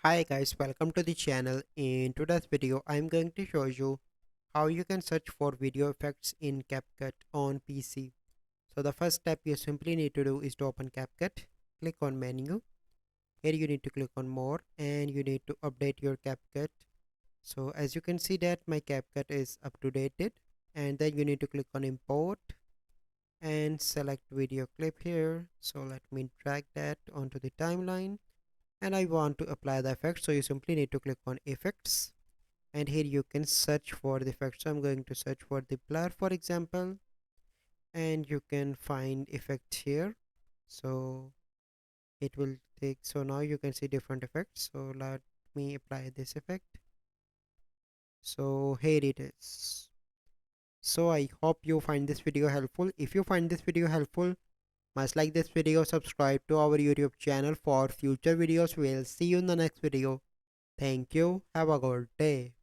Hi guys, welcome to the channel. In today's video, I'm going to show you how you can search for video effects in CapCut on PC. So the first step you simply need to do is to open CapCut, click on menu. Here you need to click on more and you need to update your CapCut. So as you can see that my CapCut is up to date, and then you need to click on import and select video clip here. So let me drag that onto the timeline and I want to apply the effect, so you simply need to click on effects and here you can search for the effect. So I'm going to search for the blur for example, and you can find effect here. So it will take, so now you can see different effects. So let me apply this effect. So here it is. So I hope you find this video helpful. If you find this video helpful, must like this video, subscribe to our YouTube channel for future videos. We'll see you in the next video. Thank you. Have a good day.